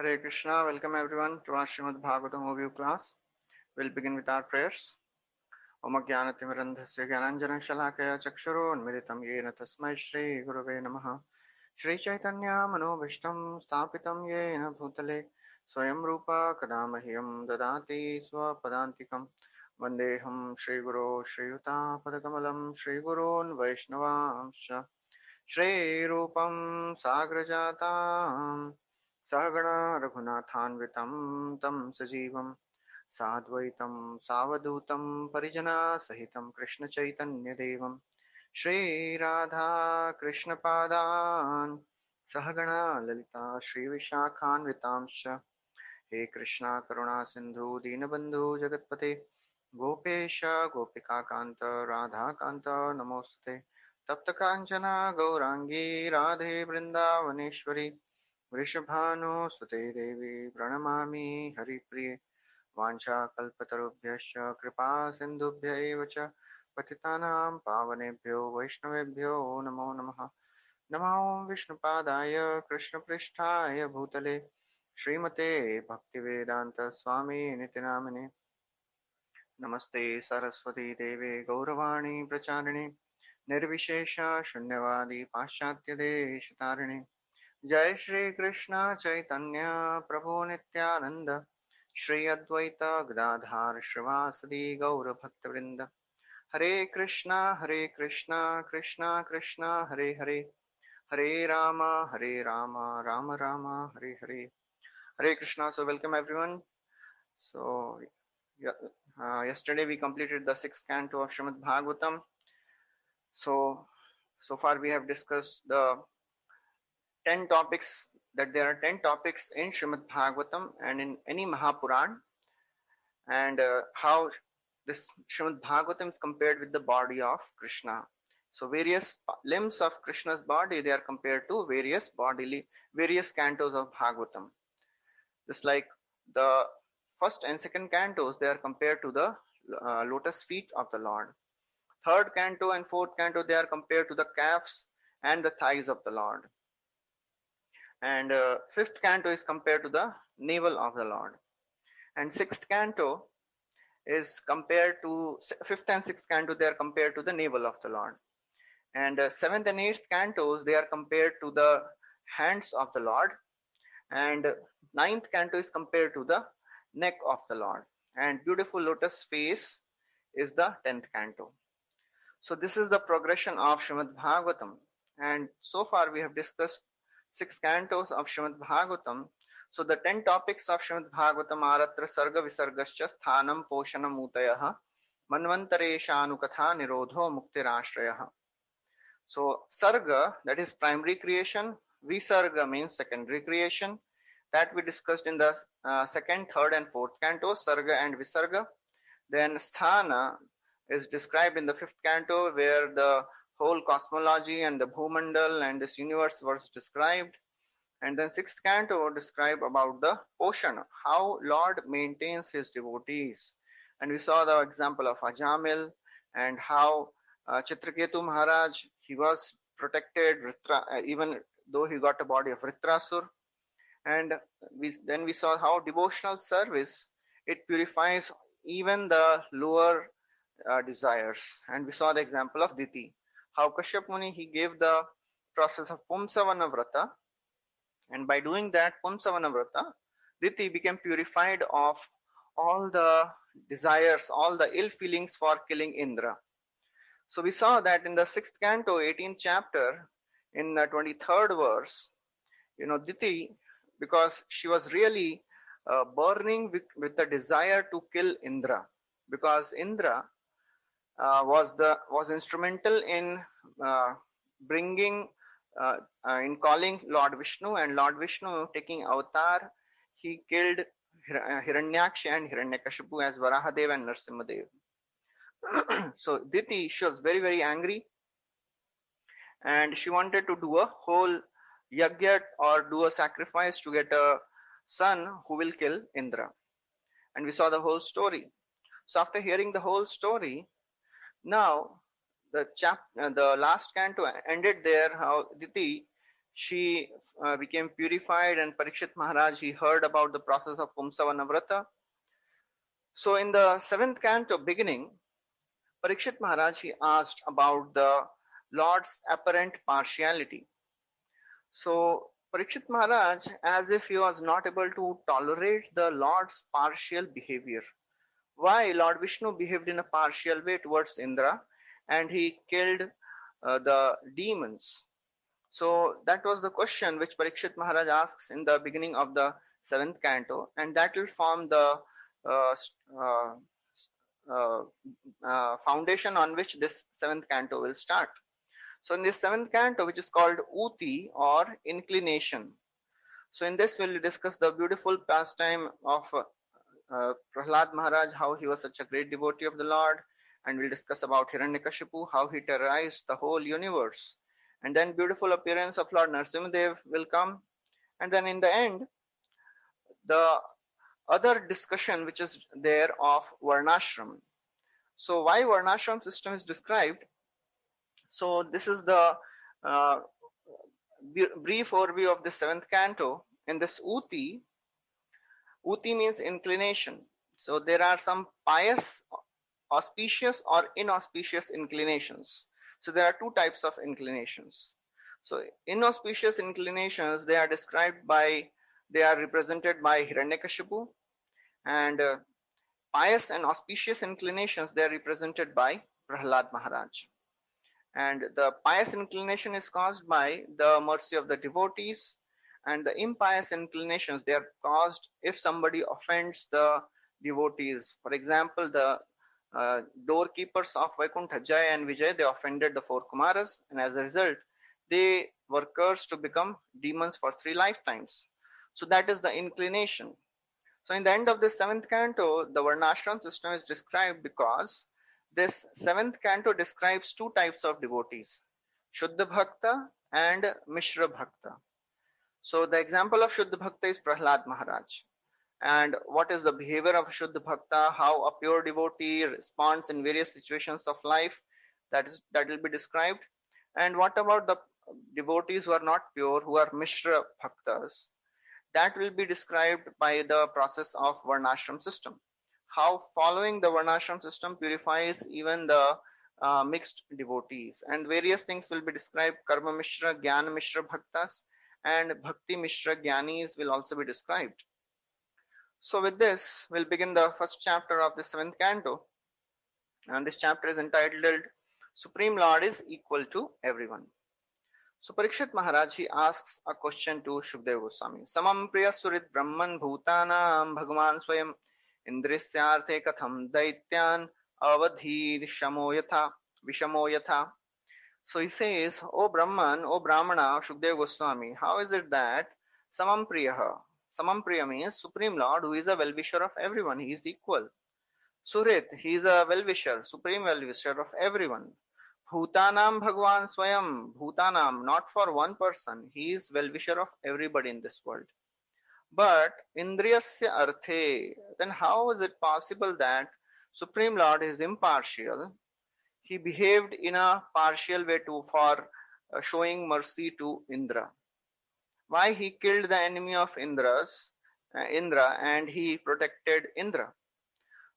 Hare Krishna, welcome everyone to our Srimad Bhagavatam overview class. We'll begin with our prayers. Om Jnanatimirandhasya Gyananjana Shalakaya Chakshurunmilitam Yena Tasmai Shri Gurave Namaha Shri Chaitanya Manobhishtam Sthapitam Yena Bhutale Swayam Rupa Kadamahyam Dadati Swapadantikam Vandeham Shri Guru Shri Yuta Padakamalam Shri Gurun Vaishnavamsha Shri Rupam Sagrajatam Sahagana Raghunathanvitam Tam Sajivam Sadvaitam Savadutam Parijana Sahitam Krishna Chaitanya Devam Shri Radha Krishna Padan Sahagana Lalita Shri Vishakhanvitamsha He Krishna Karuna Sindhu Dinabandhu Jagatpate Gopesha Gopika Kanta Radha Kanta Namoste Tapta Kanchana Gaurangi Radhe Vrindavaneshwari वृषभानुसुते देवी प्रणमामि हरिप्रिये वाञ्छाकल्पतरुभ्यश्च कृपा सिन्धुभ्यैव च पतितानां पावनेभ्यो वैष्णवेभ्यो नमो नमः नमो विष्णुपादाय कृष्णपृष्ठाय भूतले श्रीमते भक्तिवेदान्त स्वामी नितिनामिने नमस्ते सरस्वती देवे गौरवाणी प्रचारिणे निर्विशेष शून्यवादी पाश्चात्यदेशतारिणे जय श्री कृष्ण चैतन्य प्रभु नित्यानंद श्री अद्वैत गदाधार श्रीवासदि गौर भक्तवृंद हरे Krishna Krishna Krishna Hare Hare Hare Ram Ram Ram Hare Hare Hare Krishna. So welcome everyone. So yesterday we completed the sixth canto of Srimad Bhagavatam. So far we have discussed the 10 topics, that there are 10 topics in Srimad Bhagavatam and in any Mahapuran, and how this Srimad Bhagavatam is compared with the body of Krishna. So various limbs of Krishna's body, they are compared to various cantos of Bhagavatam. Just like the first and second cantos, they are compared to the lotus feet of the Lord. Third canto and fourth canto, they are compared to the calves and the thighs of the Lord. And fifth canto is compared to the navel of the Lord. And sixth canto is compared to, fifth and sixth canto, they are compared to the navel of the Lord. And seventh and eighth cantos, they are compared to the hands of the Lord. And ninth canto is compared to the neck of the Lord. And beautiful lotus face is the 10th canto. So this is the progression of Srimad Bhagavatam. And so far we have discussed 6 cantos of Srimad Bhagavatam. So the 10 topics of Srimad Bhagavatam are Atra Sarga Visargascha Sthanam Poshanam Utayaha Manvantaresha Anukatha Nirodho Muktirashrayaha. So Sarga, that is primary creation. Visarga means secondary creation. That we discussed in the second, third and fourth cantos, Sarga and Visarga. Then Sthana is described in the fifth canto, where the whole cosmology and the Bhumandal and this universe was described. And then sixth canto describe about the Poshana, how Lord maintains his devotees. And we saw the example of Ajamil and how Chitraketu Maharaj, he was protected even though he got a body of Vritrasur. And then we saw how devotional service, it purifies even the lower desires. And we saw the example of Diti, how Kashyap Muni, he gave the process of Pumsavana Vrata, and by doing that Pumsavana Vrata, Diti became purified of all the desires, all the ill feelings for killing Indra. So we saw that in the 6th canto, 18th chapter, in the 23rd verse, Diti, because she was really burning with the desire to kill Indra, because Indra was instrumental in bringing in calling Lord Vishnu, and Lord Vishnu taking avatar, he killed Hiranyaksha and Hiranyakashipu as Varahadev and Narsimhadev. So Diti, she was very, very angry, and she wanted to do a whole yagya or do a sacrifice to get a son who will kill Indra. And we saw the whole story. So after hearing the whole story, now the last canto ended there, how Diti, she became purified, and Parikshit Maharaj, he heard about the process of Pumsavana Vrata. So in the 7th canto beginning, Parikshit Maharaj, he asked about the Lord's apparent partiality. So Parikshit Maharaj, as if he was not able to tolerate the Lord's partial behavior. Why Lord Vishnu behaved in a partial way towards Indra, and he killed the demons. So that was the question which Parikshit Maharaj asks in the beginning of the 7th canto, and that will form the uh, uh, uh, foundation on which this 7th canto will start. So in this 7th canto, which is called Uti or inclination, so in this we'll discuss the beautiful pastime of Prahlad Maharaj, how he was such a great devotee of the Lord, and we'll discuss about Hiranyakashipu, how he terrorized the whole universe. And then beautiful appearance of Lord Narasimhadev will come. And then in the end, the other discussion which is there of Varnashram. So why Varnashram system is described? So this is the uh, brief overview of the 7th canto. In this Uti, Uti means inclination. So there are some pious, auspicious or inauspicious inclinations. So there are two types of inclinations. So inauspicious inclinations, they are represented by Hiranyakashipu, and pious and auspicious inclinations, they are represented by Prahlad Maharaj. And the pious inclination is caused by the mercy of the devotees, and the impious inclinations, they are caused if somebody offends the devotees. For example, the doorkeepers of Vaikuntha, Jai and Vijay, they offended the four Kumaras, and as a result, they were cursed to become demons for 3 lifetimes. So that is the inclination. So in the end of this 7th canto, the Varnashram system is described because this 7th canto describes two types of devotees, Shuddha Bhakta and Mishra Bhakta. So the example of Shuddha Bhakta is Prahlad Maharaj. And what is the behavior of Shuddha Bhakta, how a pure devotee responds in various situations of life, that will be described. And what about the devotees who are not pure, who are Mishra Bhaktas? That will be described by the process of Varnashram system. How following the Varnashram system purifies even the mixed devotees. And various things will be described. Karma Mishra, Jnana Mishra Bhaktas, and Bhakti Mishra Jnanis will also be described. So with this, we'll begin the first chapter of the 7th canto. And this chapter is entitled Supreme Lord is Equal to Everyone. So Parikshit Maharaj, he asks a question to Shukdev Goswami. Samam priya surit brahman bhutanam bhagavan swayam indrisyarthe katham daityan avadhir vishamo yatha. So he says, O Brahman, O Brahmana, Shukdev Goswami, how is it that Samam priya means Supreme Lord, who is a well-wisher of everyone, he is equal. Surit, he is a well-wisher, supreme well-wisher of everyone. Bhutanam Bhagwan Swayam, Bhutanam, not for one person, he is well-wisher of everybody in this world. But Indriyasya Arthe, then how is it possible that Supreme Lord is impartial? He behaved in a partial way for showing mercy to Indra. Why he killed the enemy of Indra, and he protected Indra?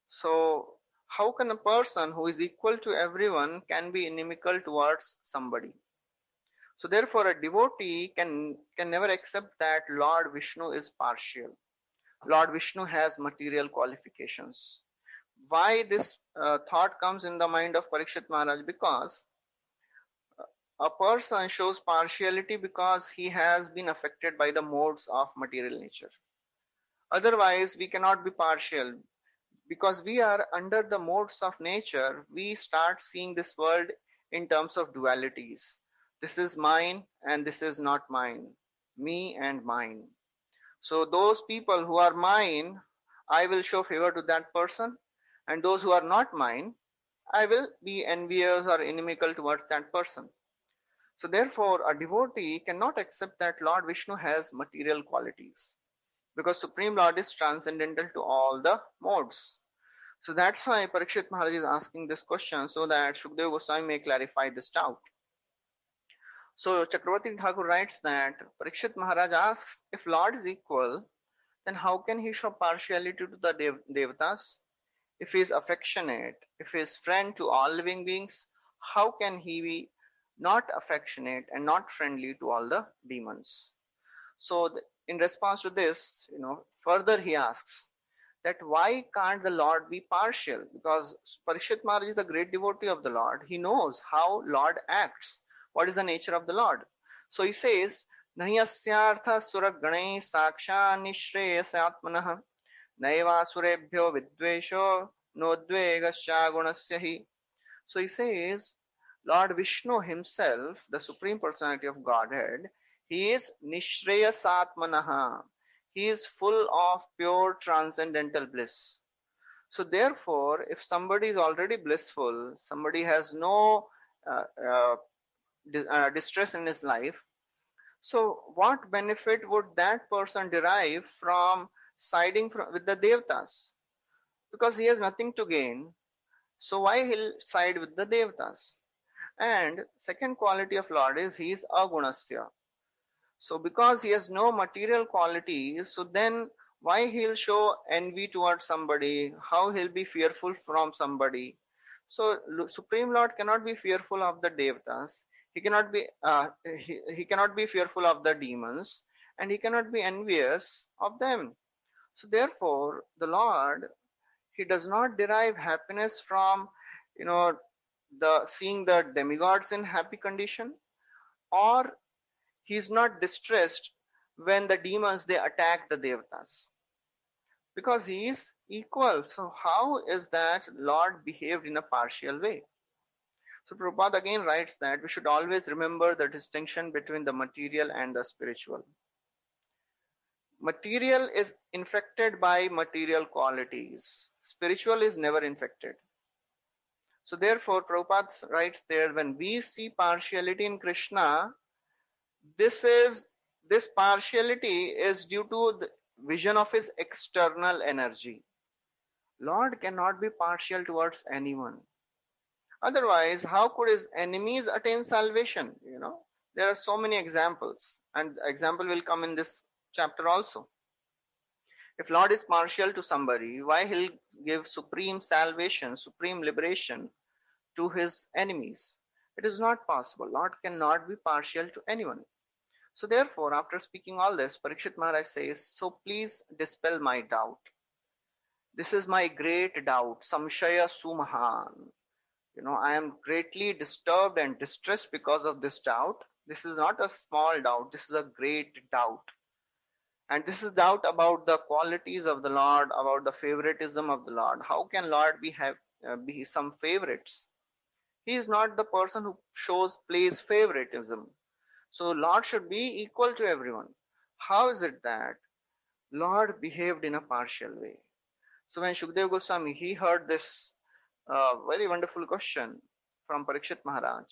So how can a person who is equal to everyone can be inimical towards somebody? So therefore a devotee can never accept that Lord Vishnu is partial. Lord Vishnu has material qualifications. Why this thought comes in the mind of Parikshit Maharaj? Because a person shows partiality because he has been affected by the modes of material nature. Otherwise, we cannot be partial. Because we are under the modes of nature, we start seeing this world in terms of dualities. This is mine and this is not mine. Me and mine. So those people who are mine, I will show favor to that person. And those who are not mine, I will be envious or inimical towards that person. So therefore, a devotee cannot accept that Lord Vishnu has material qualities. Because Supreme Lord is transcendental to all the modes. So that's why Parikshit Maharaj is asking this question, so that Shukdev Goswami may clarify this doubt. So Chakravarti Thakur writes that Parikshit Maharaj asks, if Lord is equal, then how can he show partiality to the Devatas? If he is affectionate, if he is friend to all living beings, how can he be not affectionate and not friendly to all the demons? So, in response to this, further he asks that why can't the Lord be partial? Because Parikshit Maharaj is the great devotee of the Lord. He knows how Lord acts. What is the nature of the Lord? So he says, Nahi asyartha suragane saksha nishreyasatmanah naivasurebhyo vidvesho nodvegascha gunasya hi. So he says, Lord Vishnu himself, the Supreme Personality of Godhead, he is Nishreyasatmanaha. He is full of pure transcendental bliss. So therefore, if somebody is already blissful, somebody has no uh, uh, distress in his life, so what benefit would that person derive from siding with the Devatas? Because he has nothing to gain. So why he'll side with the Devatas? And second quality of Lord is he is agunasya. So because he has no material qualities, so then why he'll show envy towards somebody, how he'll be fearful from somebody. So Supreme Lord cannot be fearful of the Devatas. He cannot be he cannot be fearful of the demons, and he cannot be envious of them. So therefore, the Lord, he does not derive happiness from you know the seeing the demigods in happy condition, or he is not distressed when the demons they attack the devatas, because he is equal. So how is that Lord behaved in a partial way? So Prabhupada again writes that we should always remember the distinction between the material and the spiritual. Material is infected by material qualities. Spiritual is never infected. So therefore, Prabhupada writes there, when we see partiality in Krishna, this is this partiality is due to the vision of his external energy. Lord cannot be partial towards anyone. Otherwise, how could his enemies attain salvation? There are so many examples, and example will come in this chapter also. If Lord is partial to somebody, why he'll give supreme salvation, supreme liberation to his enemies? It is not possible. Lord cannot be partial to anyone. So therefore, after speaking all this, Parikshit Maharaj says, so please dispel my doubt. This is my great doubt, samshaya sumahan. I am greatly disturbed and distressed because of this doubt. This is not a small doubt, this is a great doubt. And this is doubt about the qualities of the Lord, about the favoritism of the Lord. How can Lord be some favorites? He is not the person who plays favoritism. So Lord should be equal to everyone. How is it that Lord behaved in a partial way? So when Shukdev Goswami, he heard this very wonderful question from Parikshit Maharaj,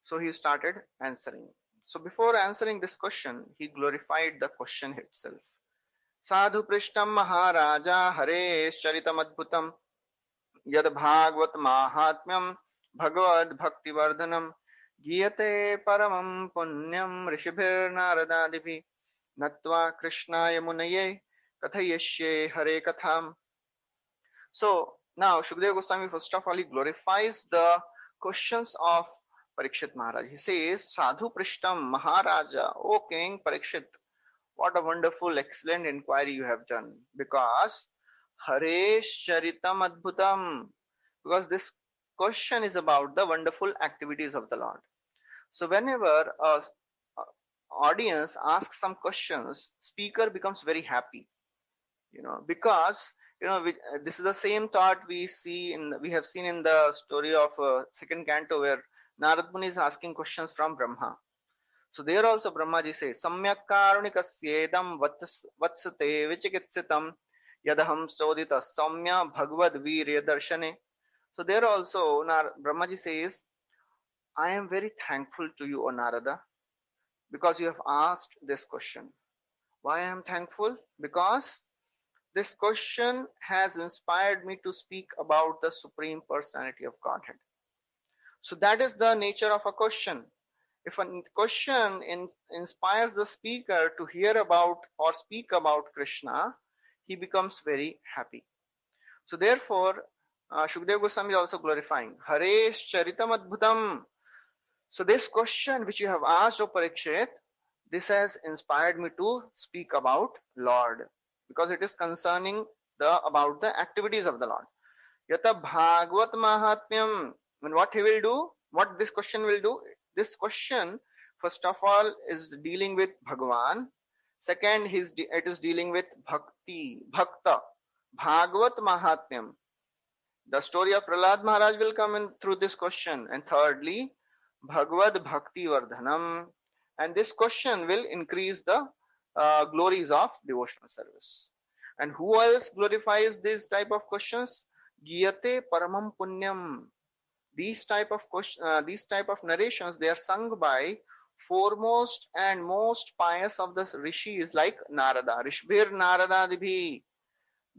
so he started answering. So before answering this question, he glorified the question itself. Sadhu Prishtam Maharaja Haresh Charitam Adbhutam Yad Bhagvat Mahatmyam Bhagavad Bhakti Vardhanam Giyate Paramam Punyam Rishibhir Naradadivi Natva Krishnaya Munaye Kathayasye Hare Katham. So now Shukdev Goswami first of all he glorifies the questions of Parikshit Maharaj. He says, Sadhu Prishtam Maharaja, O King Parikshit, what a wonderful, excellent inquiry you have done. Because Haresh Charitam Adbhutam, because this question is about the wonderful activities of the Lord. So whenever a audience asks some questions, speaker becomes very happy, because this is the same thought we have seen in the story of second canto, where Narad Muni is asking questions from Brahma. So there also Brahmaji says, Samyak karunikasyetam vatsate vichikitsitam yadaham sodita samya bhagavad virya darshane. So there also Brahmaji says, I am very thankful to you, O Narada, because you have asked this question. Why I am thankful? Because this question has inspired me to speak about the Supreme Personality of Godhead. So that is the nature of a question. If a question inspires the speaker to hear about or speak about Krishna, he becomes very happy. So therefore, Shukdev Goswami is also glorifying Haresh Charitam Adbhutam. So this question which you have asked, O Parikshit, this has inspired me to speak about Lord, because it is concerning about the activities of the Lord. Yata Bhagavat Mahatmyam. And what he will do, what this question will do, this question first of all is dealing with Bhagavan. Second, it is dealing with Bhakti, Bhakta, Bhagavat Mahatmyam. The story of Prahlad Maharaj will come in through this question. And thirdly, Bhagavad Bhakti Vardhanam. And this question will increase the glories of devotional service. And who else glorifies these type of questions? Giyate Paramam Punyam. These type of narrations, they are sung by foremost and most pious of the rishis like Narada. Rishbhir Narada Dibhi.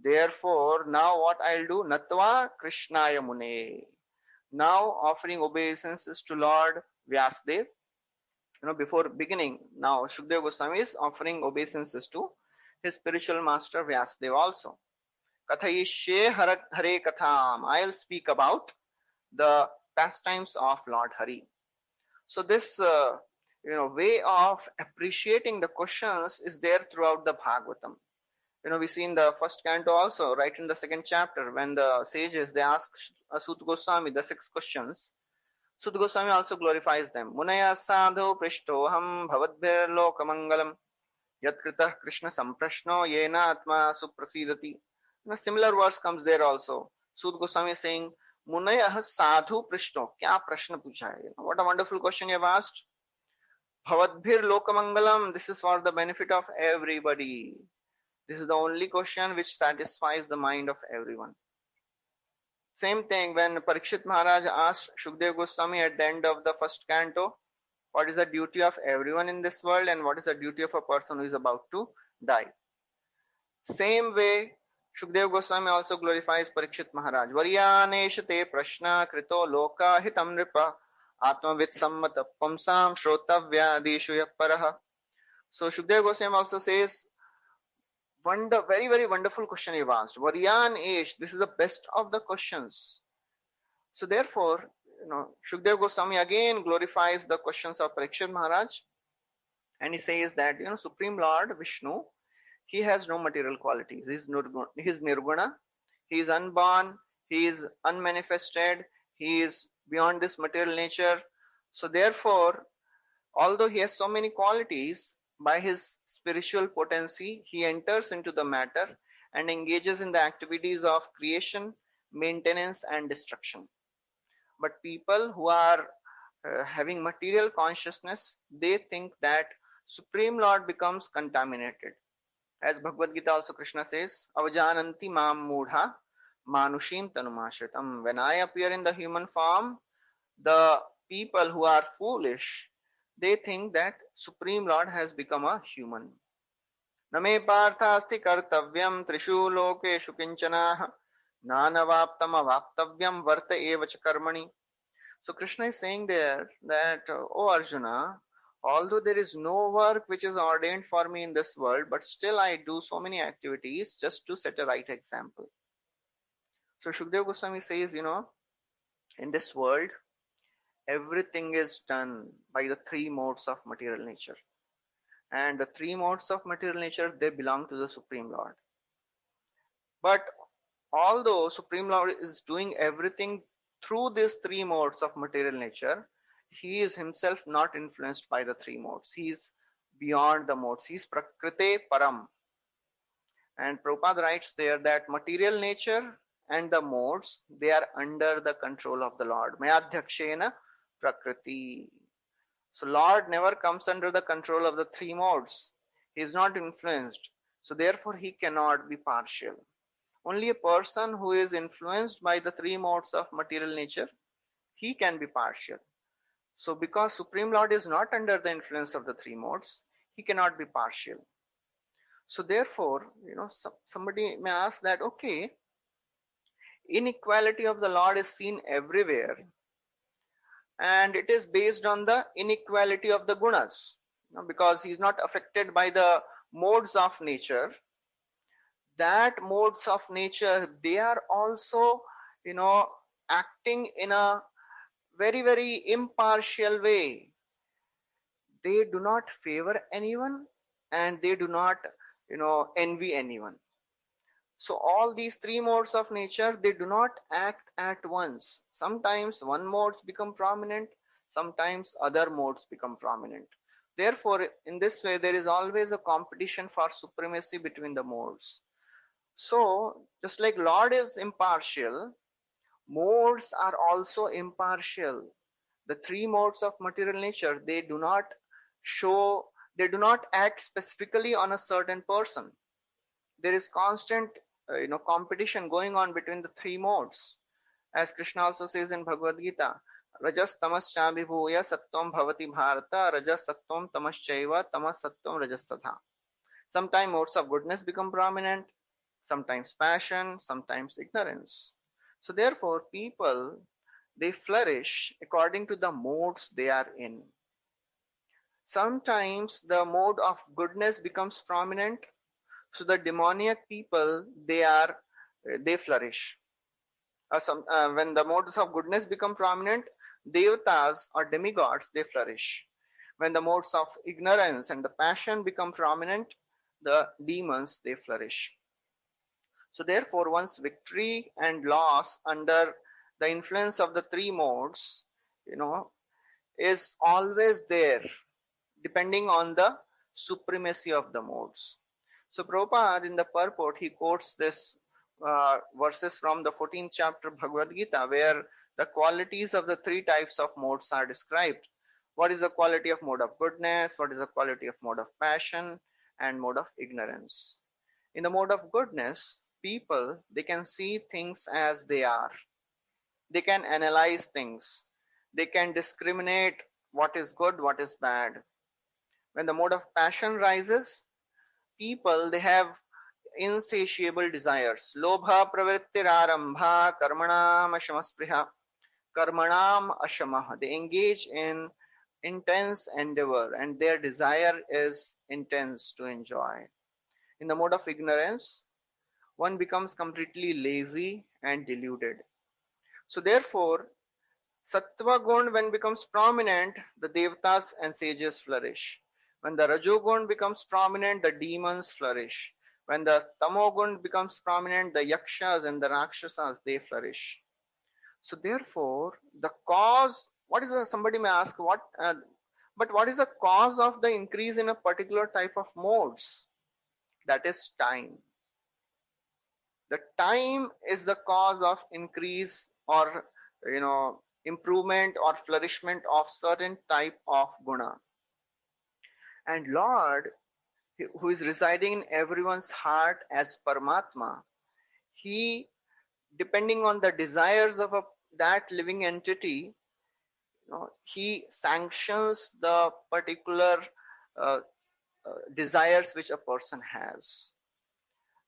Therefore, now what I'll do? Natva Krishnaya Mune. Now offering obeisances to Lord Vyasdev. Before beginning, now Shukdev Goswami is offering obeisances to his spiritual master Vyasdev also. Kathayishe Hare Katham. I'll speak about the pastimes of Lord Hari. So this way of appreciating the questions is there throughout the Bhagavatam. We see in the first canto also, right in the second chapter, when the sages, they ask Sut Goswami the 6 questions. Sut Goswami also glorifies them. Munaya sadhu prishtoham bhavadbhir lokamangalam yatkritah Krishna samprashno yena atma suprasidati. Similar verse comes there also. Sut Goswami is saying, Munaya sadhu prishto. Kya prashna pucha hai? What a wonderful question you have asked. Bhavadbhir lokamangalam. This is for the benefit of everybody. This is the only question which satisfies the mind of everyone. Same thing when Parikshit Maharaj asked Shukdev Goswami at the end of the first canto, what is the duty of everyone in this world and what is the duty of a person who is about to die. Same way, Shukdev Goswami also glorifies Parikshit Maharaj. Varyaneshate prashna krito loka hitam nripa atmavit sammata pamsam shrotavya dishu yaparaha. So Shukdev Goswami also says, very, very wonderful question you've asked. Varyan Esh, this is the best of the questions. So therefore, Shukdev Goswami again glorifies the questions of Parikshit Maharaj. And he says that, Supreme Lord Vishnu, he has no material qualities. He is nirguna. He is unborn. He is unmanifested. He is beyond this material nature. So therefore, although he has so many qualities, by his spiritual potency, he enters into the matter and engages in the activities of creation, maintenance, and destruction. But people who are having material consciousness, they think that Supreme Lord becomes contaminated. As Bhagavad Gita also Krishna says, Avajananti mam mudha manushim tanumashritam. When I appear in the human form, the people who are foolish, they think that Supreme Lord has become a human. Name parthasti kartavyam trishu lokeshu kinchana nanavaptam avaptavyam varta evacha karmani. So Krishna is saying there that, O Arjuna, although there is no work which is ordained for me in this world, but still I do so many activities just to set a right example. So Shukdev Goswami says, in this world, everything is done by the 3 modes of material nature. And the 3 modes of material nature, they belong to the Supreme Lord. But although Supreme Lord is doing everything through these 3 modes of material nature, he is himself not influenced by the 3 modes. He is beyond the modes. He is Prakrite Param. And Prabhupada writes there that material nature and the modes, they are under the control of the Lord. Mayadhyakshena Prakriti. So Lord never comes under the control of the 3 modes. He is not influenced. So therefore he cannot be partial. Only a person who is influenced by the 3 modes of material nature, he can be partial. So because Supreme Lord is not under the influence of the 3 modes, he cannot be partial. So therefore, somebody may ask that, okay, inequality of the Lord is seen everywhere. and it is based on the inequality of the gunas. Because he is not affected by the modes of nature. That modes of nature, they are also, you know, acting in a very, very impartial way. They do not favor anyone, and they do not, envy anyone. So all these three modes of nature, they do not act at once. Sometimes one modes become prominent, sometimes other modes become prominent. Therefore, in this way, there is always a competition for supremacy between the modes. So, just like Lord is impartial, modes are also impartial. The three modes of material nature, they do not show, they do not act specifically on a certain person. There is constant competition going on between the three modes, as Krishna also says in Bhagavad Gita, rajas tamas chabhibhuya sattvam bhavati bharata rajas sattvam tamaschaiva tamas sattvam rajas tatha. Sometimes modes of goodness become prominent, sometimes passion, sometimes ignorance. So therefore people, they flourish according to the modes they are in. Sometimes the mode of goodness becomes prominent, so the demoniac people, they flourish. When the modes of goodness become prominent, devatas or demigods, they flourish. When the modes of ignorance and the passion become prominent, the demons, they flourish. So therefore one's victory and loss under the influence of the three modes, is always there, depending on the supremacy of the modes. So Prabhupada, in the purport, he quotes this verses from the 14th chapter of Bhagavad Gita, where the qualities of the three types of modes are described. What is the quality of mode of goodness? What is the quality of mode of passion? And mode of ignorance. In the mode of goodness, people, they can see things as they are. They can analyze things. They can discriminate what is good, what is bad. When the mode of passion rises, people, they have insatiable desires. Lobha pravrittirarambha karmanam ashamaspriha. Karmanam ashamah. They engage in intense endeavor, and their desire is intense to enjoy. In the mode of ignorance, one becomes completely lazy and deluded. So therefore, Sattva gun, when becomes prominent, the devatas and sages flourish. When the Rajogun becomes prominent, the demons flourish. When the Tamogun becomes prominent, the Yakshas and the Rakshasas, they flourish. So therefore, the cause, somebody may ask, but what is the cause of the increase in a particular type of modes? That is time. The time is the cause of increase or, improvement or flourishment of certain type of guna. And Lord, who is residing in everyone's heart as Paramatma, he, depending on the desires of that living entity, he sanctions the particular desires which a person has.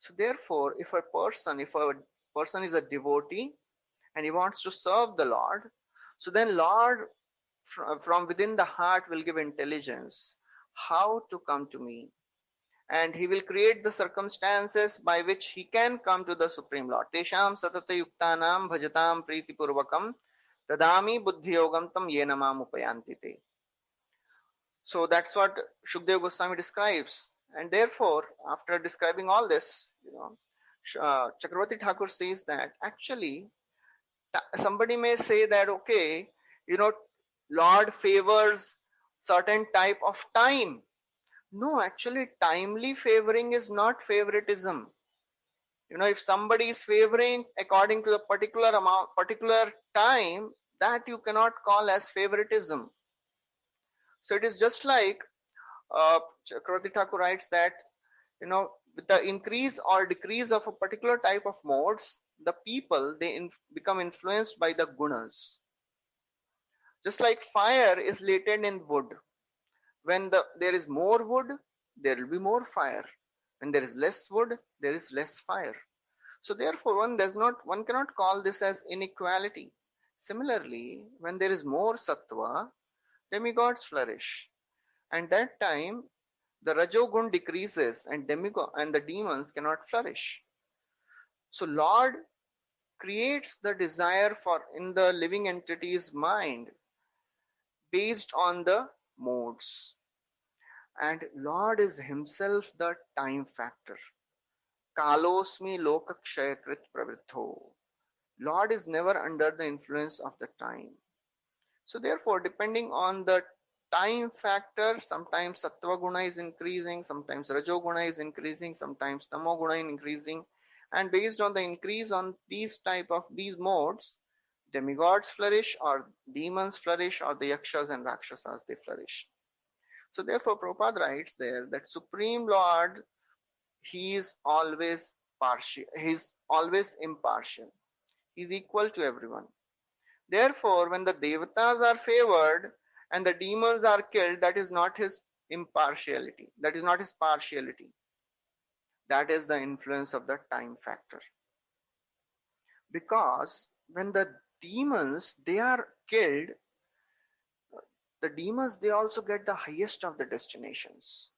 So therefore, if a person is a devotee and he wants to serve the Lord, so then Lord from within the heart will give intelligence how to come to me, and he will create the circumstances by which he can come to the Supreme Lord. Tesham satata yuktanam bhajatam priti purvakam tadami buddhi yogam tam yena mam upayanti te. So that's what Shukdev Goswami describes. And therefore, after describing all this, Chakravarti Thakur says that actually somebody may say that, okay, Lord favors certain type of time. No, actually timely favoring is not favoritism. If somebody is favoring according to the particular time, that you cannot call as favoritism. So it is just like Chakravarti Thakur writes that, with the increase or decrease of a particular type of modes, the people, they become influenced by the gunas. Just like fire is latent in wood. When there is more wood, there will be more fire. When there is less wood, there is less fire. So therefore, one cannot call this as inequality. Similarly, when there is more sattva, demigods flourish. And that time, the rajogun decreases and the demons cannot flourish. So Lord creates the desire for in the living entity's mind based on the modes. And Lord is himself the time factor. Kalosmi lokakshayakrit pravritho. Lord is never under the influence of the time. So therefore, depending on the time factor, sometimes sattva guna is increasing, sometimes rajo guna is increasing, sometimes tamo guna is increasing, and based on the increase on these modes, demigods flourish, or demons flourish, or the yakshas and rakshasas they flourish. So therefore, Prabhupada writes there that Supreme Lord, he is always partial, he is always impartial, he is equal to everyone. Therefore, when the devatas are favored and the demons are killed, that is not his impartiality. That is not his partiality. That is the influence of the time factor. Because when the demons, they are killed, the demons, they also get the highest of the destinations.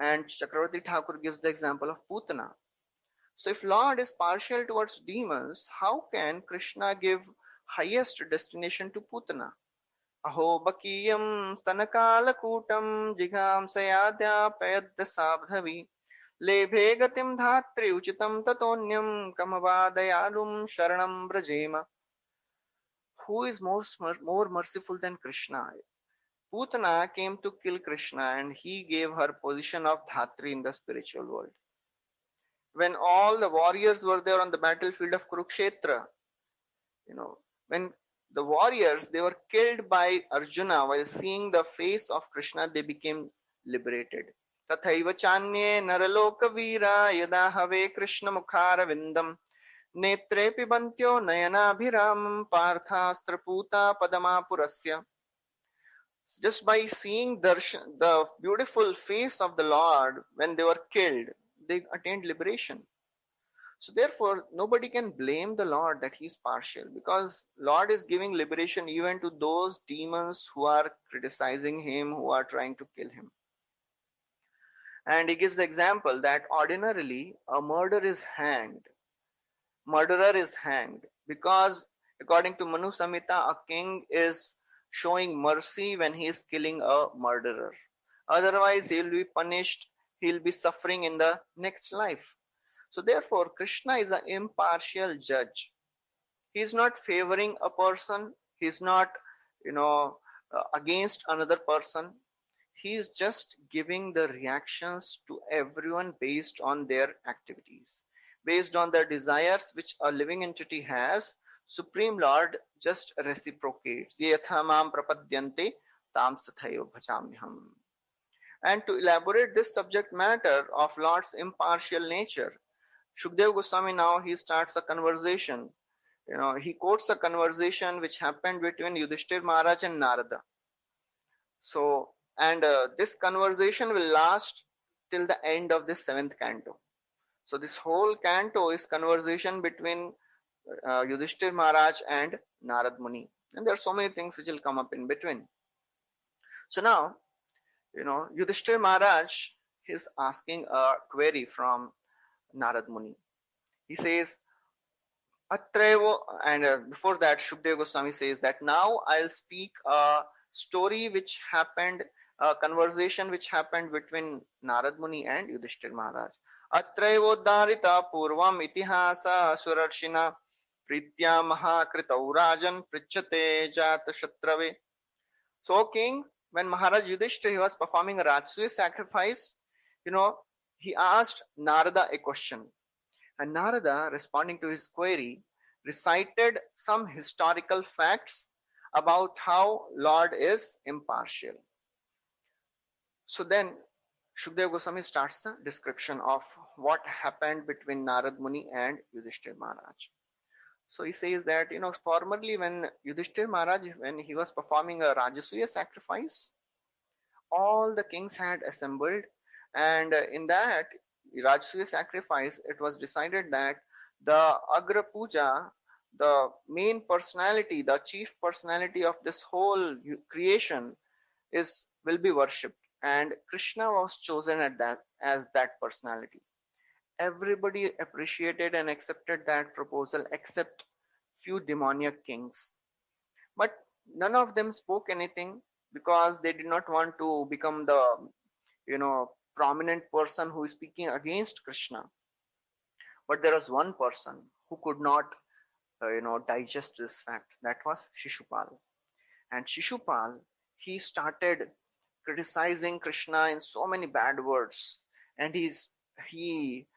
And Chakravarti Thakur gives the example of Putana. So if Lord is partial towards demons, how can Krishna give highest destination to Putana? Aho bakiyam stanakalakutam jigam sayadhyapayadya sabdhavi lebhe gatim dhatri uchitam tatonyam kamavadayalum sharanam brajema. Who is more merciful than Krishna? Putana came to kill Krishna and he gave her position of dhatri in the spiritual world. When all the warriors were there on the battlefield of Kurukshetra, when the warriors, they were killed by Arjuna while seeing the face of Krishna, they became liberated. Tathaiva chanye naraloka veera yada have Krishna mukhara vindam netre pibantyo nayanabhiram parthastra puta padamapurasya. Just by seeing the beautiful face of the Lord when they were killed, they attained liberation. So therefore, nobody can blame the Lord that he is partial, because Lord is giving liberation even to those demons who are criticizing him, who are trying to kill him. And he gives the example that ordinarily a murderer is hanged because according to Manu Samhita, a king is showing mercy when he is killing a murderer. Otherwise, he will be punished, he will be suffering in the next life. So therefore, Krishna is an impartial judge. He is not favoring a person. He is not, against another person. He is just giving the reactions to everyone based on their activities. Based on the desires which a living entity has, Supreme Lord just reciprocates. Yatha mam prapadyante tam sathaiva bhajamyaham. And to elaborate this subject matter of Lord's impartial nature, Shukdev Goswami now he starts a conversation. He quotes a conversation which happened between Yudhishthir Maharaj and Narada. So, and this conversation will last till the end of this 7th canto. So this whole canto is conversation between Yudhishthir Maharaj and Narad Muni. And there are so many things which will come up in between. So now, Yudhishthir Maharaj is asking a query from Narad Muni. He says, Atrevo, and before that, Shukdev Goswami says that now I'll speak a story which happened, a conversation which happened between Narad Muni and Yudhishthir Maharaj. Atrevoddarita purvam itihasa surarshina pritya mahakritau rajan prichate jata shatrave. So king, when Maharaj Yudhishthir was performing a Rajasuya sacrifice, he asked Narada a question. And Narada, responding to his query, recited some historical facts about how Lord is impartial. So then, Shukdev Goswami starts the description of what happened between Narad Muni and Yudhishthir Maharaj. So he says that, formerly when Yudhishthir Maharaj, when he was performing a Rajasuya sacrifice, all the kings had assembled, and in that Rajasuya sacrifice, it was decided that the Agra Puja the main personality, the chief personality of this whole creation will be worshipped, and Krishna was chosen at that as that personality. Everybody appreciated and accepted that proposal except few demoniac kings. But none of them spoke anything because they did not want to become the prominent person who is speaking against Krishna. But there was one person who could not digest this fact. That was Shishupal. And Shishupal, he started criticizing Krishna in so many bad words, and he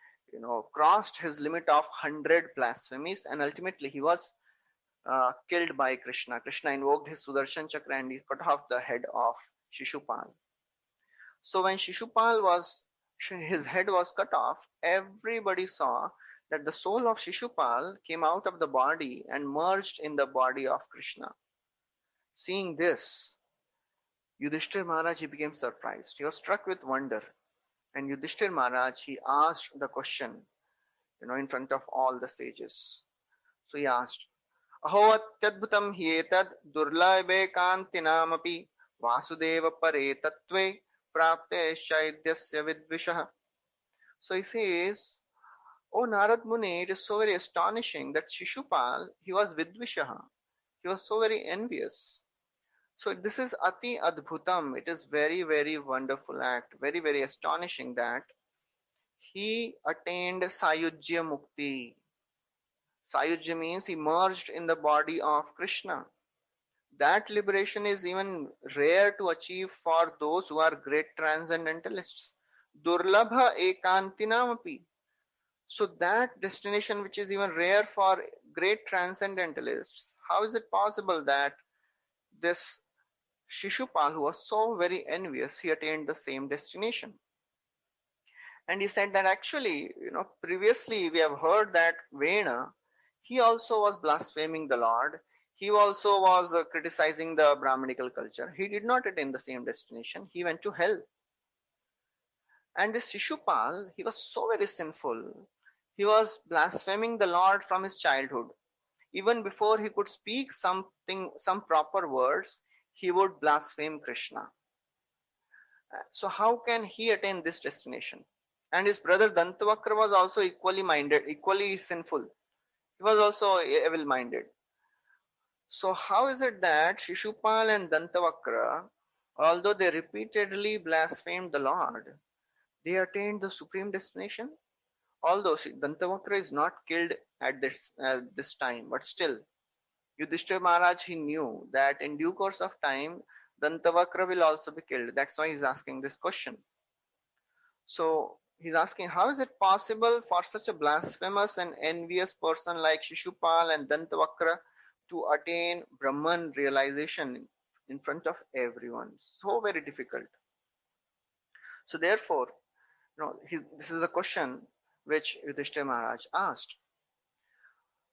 crossed his limit of 100 blasphemies, and ultimately he was killed by Krishna. Krishna invoked his Sudarshan Chakra and he cut off the head of Shishupal. So when his head was cut off, everybody saw that the soul of Shishupal came out of the body and merged in the body of Krishna. Seeing this, Yudhishthir Maharaj, he became surprised. He was struck with wonder. And Yudhishthir Maharaj, he asked the question, in front of all the sages. So he asked, Aho atyadbhutam hyetad durlabhe kantinamapi vasudeva pare tattve prapte shaidyasya vidvishah. So he says, Oh Narad Muni, it is so very astonishing that Shishupal, he was vidvishaha. He was so very envious. So this is Ati Adbhutam. It is very, very wonderful act, very, very astonishing that he attained Sayujya Mukti. Sayujya means he merged in the body of Krishna. That liberation is even rare to achieve for those who are great transcendentalists. Durlabha ekantinamapi. So that destination which is even rare for great transcendentalists, how is it possible that this Shishupal, who was so very envious, he attained the same destination? And he said that actually, previously we have heard that Vena, he also was blaspheming the Lord. He also was criticizing the Brahmanical culture. He did not attain the same destination. He went to hell. And this Shishupal, he was so very sinful. He was blaspheming the Lord from his childhood. Even before he could speak some proper words, he would blaspheme Krishna. So how can he attain this destination? And his brother Dantavakra was also equally sinful. He was also evil-minded. So how is it that Shishupal and Dantavakra, although they repeatedly blasphemed the Lord, they attained the supreme destination? Although Dantavakra is not killed at this time, but still, Yudhishthira Maharaj, he knew that in due course of time, Dantavakra will also be killed. That's why he's asking this question. So he's asking, how is it possible for such a blasphemous and envious person like Shishupal and Dantavakra to attain Brahman realization in front of everyone? So very difficult. So therefore, this is a question which Yudhishthira Maharaj asked.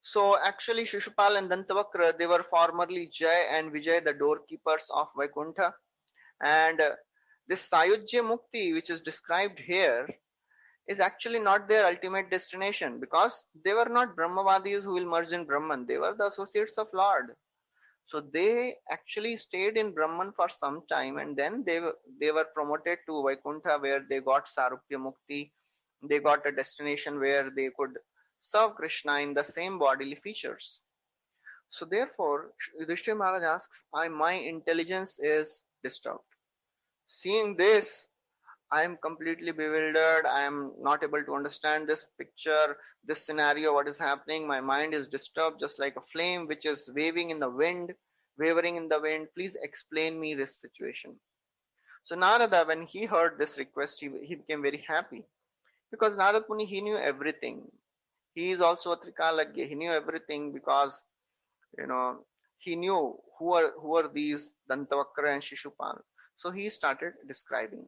So actually Shishupal and Dantavakra, they were formerly Jay and Vijay, the doorkeepers of Vaikuntha. And this Sayujya Mukti, which is described here, is actually not their ultimate destination, because they were not Brahmavadis who will merge in Brahman. They were the associates of Lord. So they actually stayed in Brahman for some time, and then they were promoted to Vaikuntha, where they got Sarupya Mukti. They got a destination where they could serve Krishna in the same bodily features. So therefore, Yudhishthira Maharaj asks, my intelligence is disturbed. Seeing this, I am completely bewildered. I am not able to understand this picture, this scenario, what is happening. My mind is disturbed, just like a flame which is wavering in the wind. Please explain me this situation. So Narada, when he heard this request, he became very happy, because Narad Muni, he knew everything. He is also a Trikalagya. He knew everything because, he knew who are these Dantavakra and Shishupal. So he started describing.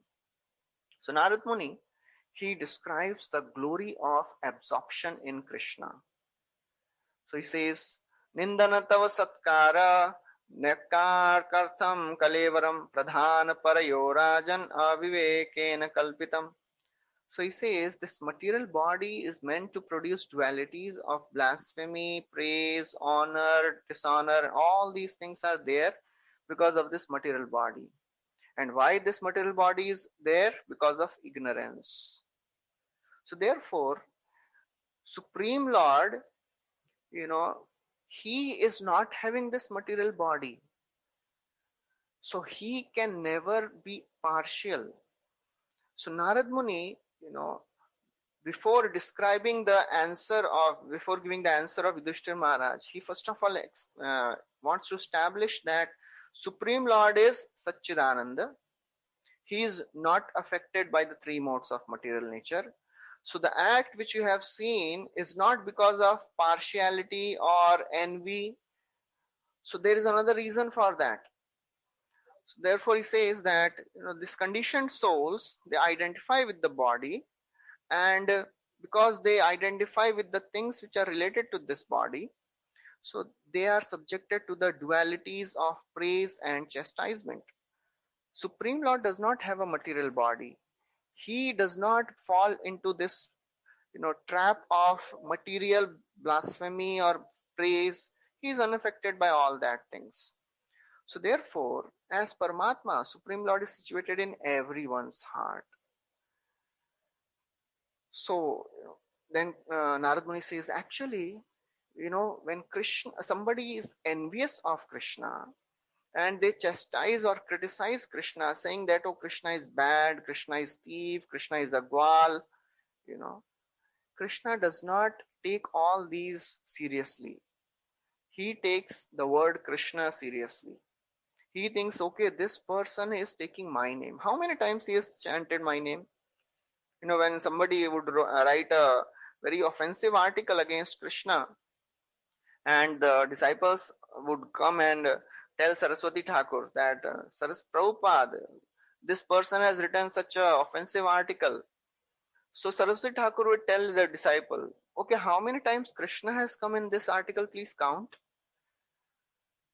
So Narad Muni, he describes the glory of absorption in Krishna. So he says, Nindana tava satkara nekar kartham kalevaram pradhana parayo rajan avivekena kalpitam So he says this material body is meant to produce dualities of blasphemy, praise, honor, dishonor. All these things are there because of this material body. And why this material body is there? Because of ignorance. So therefore, Supreme Lord, you know, he is not having this material body. So he can never be partial. So Narad Muni, before describing the answer of, before giving the answer of Yudhishthir Maharaj, he first of all wants to establish that Supreme Lord is Satchidananda. He is not affected by the three modes of material nature. So the act which you have seen is not because of partiality or envy. So there is another reason for that. So therefore he says that these conditioned souls, they identify with the body, and because they identify with the things which are related to this body, so they are subjected to the dualities of praise and chastisement. Supreme Lord does not have a material body. He does not fall into this trap of material blasphemy or praise. He is unaffected by all that things. So therefore, as Paramatma, Supreme Lord is situated in everyone's heart. So then Narad Muni says, actually, when somebody is envious of Krishna and they chastise or criticize Krishna, saying that, oh, Krishna is bad, Krishna is thief, Krishna is a gwal, Krishna does not take all these seriously. He takes the word Krishna seriously. He thinks, okay, this person is taking my name. How many times he has chanted my name? When somebody would write a very offensive article against Krishna, and the disciples would come and tell Saraswati Thakur that, Prabhupada, this person has written such an offensive article. So Saraswati Thakur would tell the disciple, okay, how many times Krishna has come in this article, please count.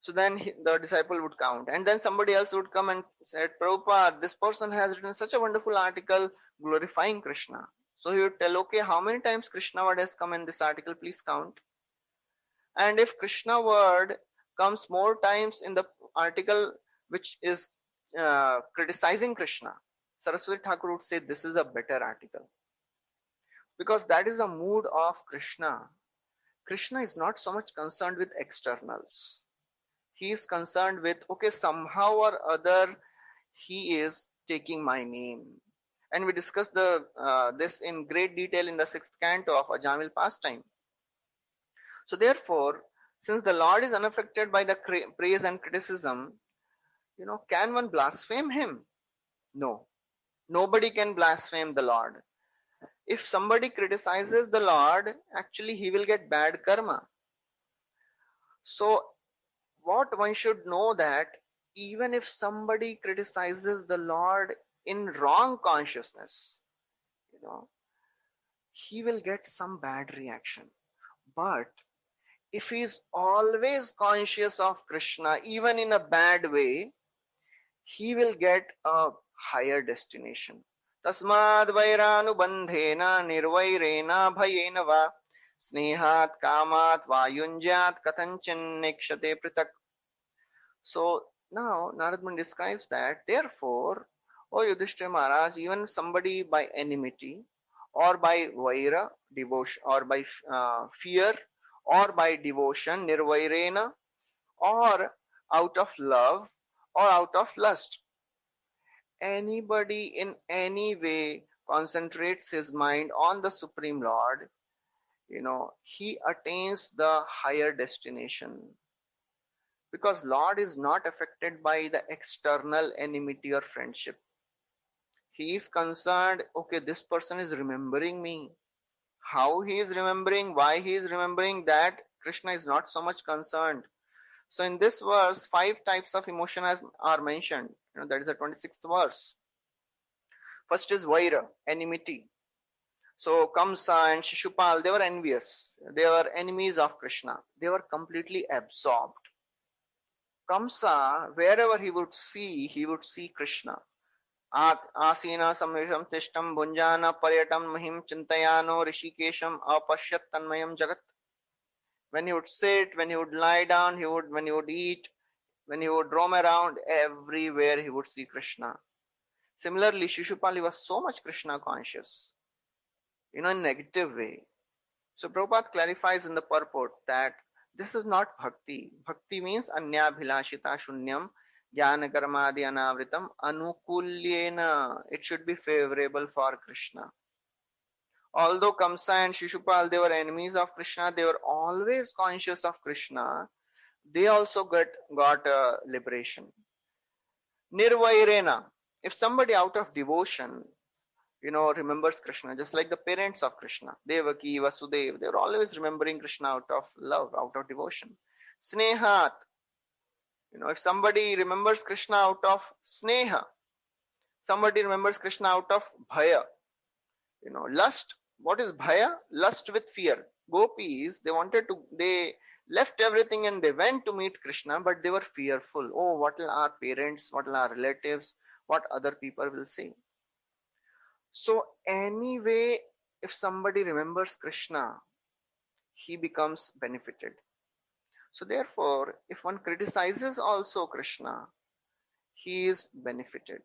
So then the disciple would count, and then somebody else would come and said, Prabhupada, this person has written such a wonderful article glorifying Krishna. So he would tell, okay, how many times Krishna word has come in this article, please count. And if Krishna word comes more times in the article which is criticizing Krishna, Saraswati Thakur would say, this is a better article. Because that is the mood of Krishna. Krishna is not so much concerned with externals. He is concerned with, okay, somehow or other, he is taking my name. And we discussed this in great detail in the 6th canto of Ajamil pastime. So therefore, since the Lord is unaffected by the praise and criticism, can one blaspheme him? No. Nobody can blaspheme the Lord. If somebody criticizes the Lord, actually he will get bad karma. So what one should know that even if somebody criticizes the Lord in wrong consciousness, he will get some bad reaction. But if he is always conscious of Krishna, even in a bad way, he will get a higher destination. Tasmad vairānubandhena nirvairena bhayena va snehat kamat vayunjat katanchan nekshate pritak. So now Narad Muni describes that, therefore, O Yudhishthira Maharaj, even somebody by enmity or by vaira, devotion, or by fear, or by devotion, nirvairena, or out of love, or out of lust, anybody in any way concentrates his mind on the Supreme Lord, he attains the higher destination. Because Lord is not affected by the external enmity or friendship. He is concerned, okay, this person is remembering me. How he is remembering, why he is remembering, that Krishna is not so much concerned. So in this verse, 5 types of emotion are mentioned. That is the 26th verse. First is Vaira, enmity. So Kamsa and Shishupal, they were envious. They were enemies of Krishna. They were completely absorbed. Kamsa, wherever he would see Krishna. Asina samvesham tishtam bhunjana paryatam mahim chintayano rishikesham apashyat tanmayam jagat. When he would sit, when he would lie down, when he would eat, when he would roam around, everywhere he would see Krishna. Similarly, Shishupali was so much Krishna conscious, in a negative way. So Prabhupada clarifies in the purport that this is not bhakti. Bhakti means anyabhilashita shunyam jnana karmadi anavritam anukulyena. It should be favorable for Krishna. Although Kamsa and Shishupal, they were enemies of Krishna, they were always conscious of Krishna. They also got liberation. Nirvairena. If somebody out of devotion, remembers Krishna, just like the parents of Krishna, Devaki, Vasudev, they were always remembering Krishna out of love, out of devotion. Snehat. If somebody remembers Krishna out of sneha, somebody remembers Krishna out of bhaya. Lust. What is bhaya? Lust with fear. Gopis, they left everything and they went to meet Krishna, but they were fearful. Oh, what will our parents, what will our relatives, what other people will say? So anyway, if somebody remembers Krishna, he becomes benefited. So therefore, if one criticizes also Krishna, he is benefited.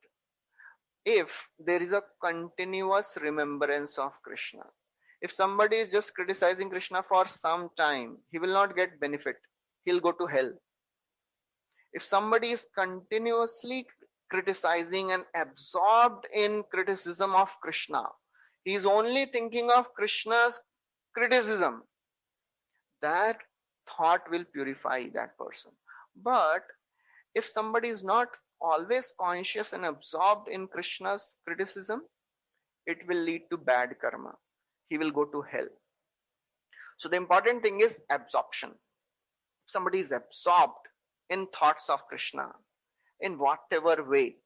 If there is a continuous remembrance of Krishna. If somebody is just criticizing Krishna for some time, he will not get benefit. He'll go to hell. If somebody is continuously criticizing and absorbed in criticism of Krishna, he is only thinking of Krishna's criticism, that thought will purify that person. But if somebody is not always conscious and absorbed in Krishna's criticism, it will lead to bad karma. He will go to hell. So the important thing is absorption. If somebody is absorbed in thoughts of Krishna, in whatever way,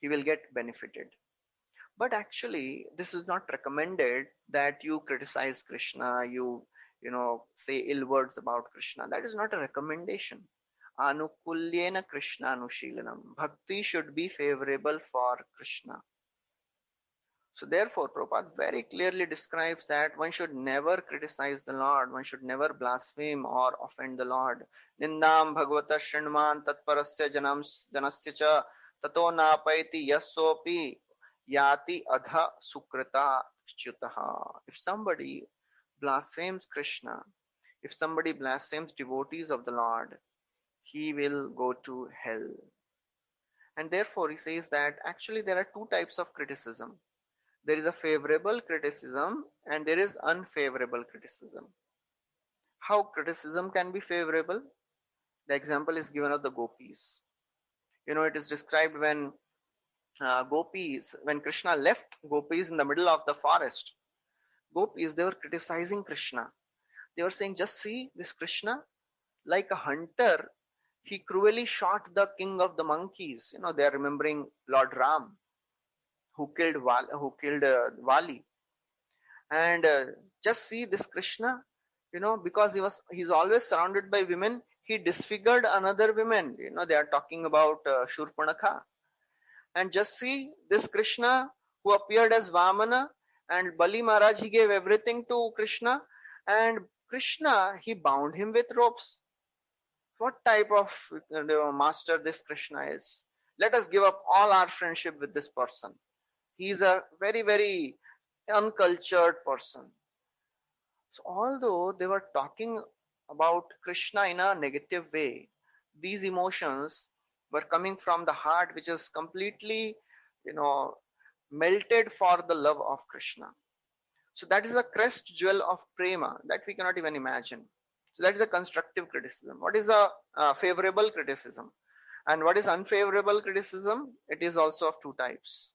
he will get benefited. But actually, this is not recommended that you criticize Krishna, you say ill words about Krishna. That is not a recommendation. Anukulyena Krishna Anushilanam. Bhakti should be favorable for Krishna. So therefore, Prabhupada very clearly describes that one should never criticize the Lord, one should never blaspheme or offend the Lord. Nindam bhagavata shrinaman tatparasya janasya cha tato napaiti yasopi yati adha sukrita chyutaha. If somebody blasphemes Krishna, if somebody blasphemes devotees of the Lord, he will go to hell. And therefore, he says that actually there are two types of criticism. There is a favorable criticism and there is unfavorable criticism. How criticism can be favorable? The example is given of the gopis. It is described when when Krishna left gopis in the middle of the forest, gopis, they were criticizing Krishna. They were saying, just see this Krishna, like a hunter, he cruelly shot the king of the monkeys. They are remembering Lord Ram, who killed Vali. And just see this Krishna, because he's always surrounded by women, he disfigured another woman. They are talking about Shurpanakha. And just see this Krishna who appeared as Vamana, and Bali Maharaj, he gave everything to Krishna, and Krishna, he bound him with ropes. What type of master this Krishna is? Let us give up all our friendship with this person. He is a very, very uncultured person. So although they were talking about Krishna in a negative way, these emotions were coming from the heart, which is completely, melted for the love of Krishna. So that is a crest jewel of prema that we cannot even imagine. So that is a constructive criticism. What is a favorable criticism? And what is unfavorable criticism? It is also of two types.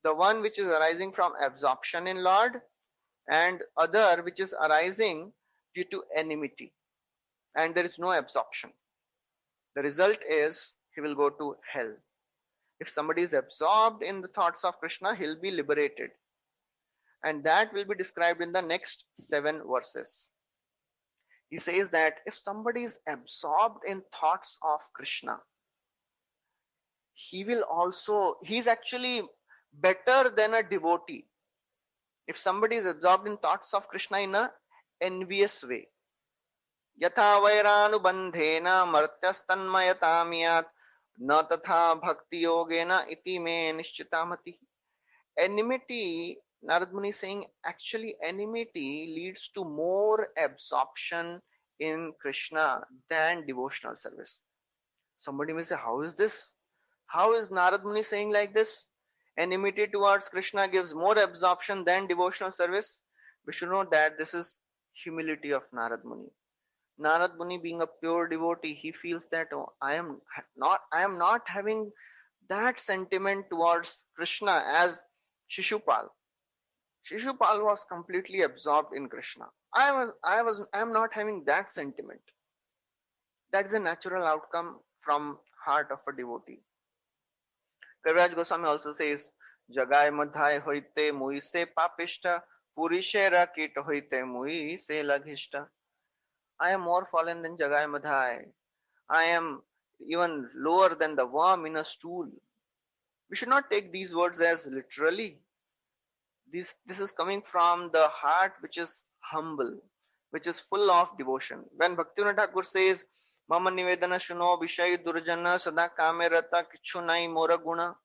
The one which is arising from absorption in Lord, and other which is arising due to enmity, and there is no absorption. The result is he will go to hell. If somebody is absorbed in the thoughts of Krishna, he'll be liberated. And that will be described in the next 7 verses. He says that if somebody is absorbed in thoughts of Krishna, he's actually better than a devotee. If somebody is absorbed in thoughts of Krishna in a envious way, यथा वैरानुबंधेन मर्त्यस्तन्मयतामियात् न तथा भक्ति योगेन इति मे निश्चिता मति. Enmity, Narad Muni is saying, actually enmity leads to more absorption in Krishna than devotional service. Somebody may say, how is this? How is Narad Muni saying like this? Enmity towards Krishna gives more absorption than devotional service. We should know that this is humility of Narad Muni. Narad Muni, being a pure devotee, he feels that, oh, I am not having that sentiment towards Krishna as Shishupal. Shishupal was completely absorbed in Krishna. I am not having that sentiment. That is a natural outcome from heart of a devotee. Kaviraj Goswami also says, Jagai madhai hoite mui se papishta, purishe rakit hoite mui se laghishta. I am more fallen than Jagai Madhai. I am even lower than the worm in a stool. We should not take these words as literally. This is coming from the heart which is humble, which is full of devotion. When Bhaktivinoda Thakur says, Mama nivedana shuno vishay durjana sada kame rata kichu nai mora guna.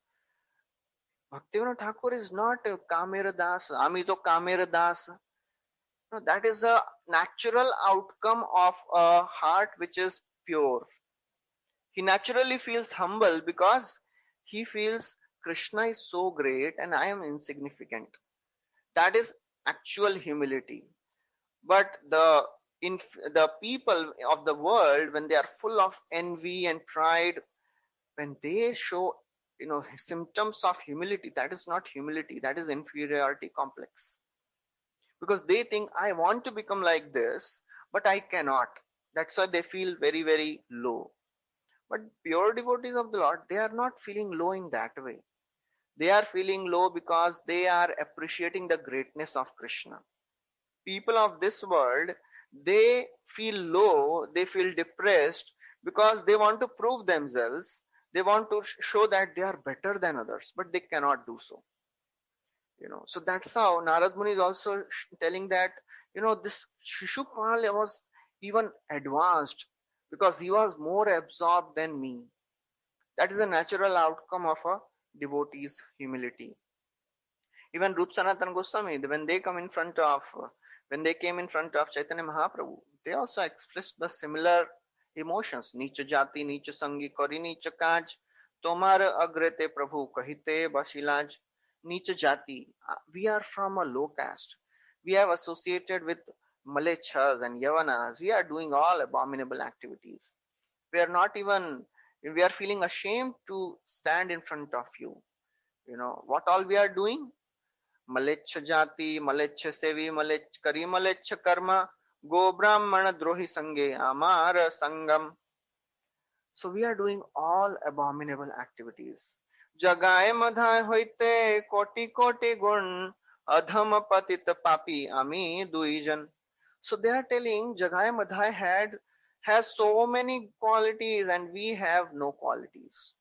Bhaktivinoda Thakur is not a kamera das, ami to kamera das. No, that is a natural outcome of a heart which is pure. He naturally feels humble because he feels Krishna is so great and I am insignificant. That is actual humility. But the people of the world, when they are full of envy and pride, when they show symptoms of humility, that is not humility, that is inferiority complex. Because they think, I want to become like this, but I cannot. That's why they feel very, very low. But pure devotees of the Lord, they are not feeling low in that way. They are feeling low because they are appreciating the greatness of Krishna. People of this world, they feel low, they feel depressed because they want to prove themselves. They want to show that they are better than others, but they cannot do so. So that's how Narad Muni is also telling that, this Shishupal was even advanced because he was more absorbed than me. That is a natural outcome of a devotee's humility. Even Rup Sanatan Goswami, when they came in front of Chaitanya Mahaprabhu, they also expressed the similar emotions. Nicha jati, nicha sangi, kori nicha kaj, tomar agrete prabhu kahite basilaj. Nicha jati, we are from a low caste. We have associated with Malechas and Yavanas. We are doing all abominable activities. We are feeling ashamed to stand in front of you. What all we are doing? Malecha jati, malecha sevi, malech kari, malecha karma, go brahmana drohi sange, amara sangam. So we are doing all abominable activities. Jagai madhai hoite koti koti gun, adham patit papi ami duijan. So they are telling Jagai madhai has so many qualities and we have no qualities.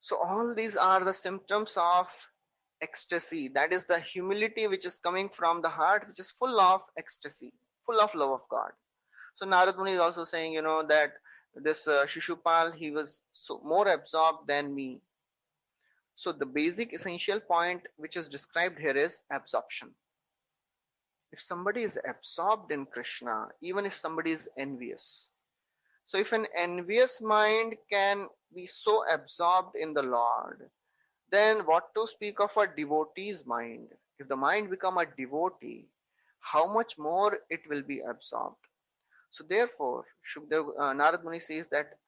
So all these are the symptoms of ecstasy. That is the humility which is coming from the heart, which is full of ecstasy, full of love of God. So Narad Muni is also saying, that this Shishupal, he was more absorbed than me. So the basic essential point which is described here is absorption. If somebody is absorbed in Krishna, even if somebody is envious. So if an envious mind can be so absorbed in the Lord, then what to speak of a devotee's mind? If the mind become a devotee, how much more it will be absorbed? So therefore, Narad Muni says that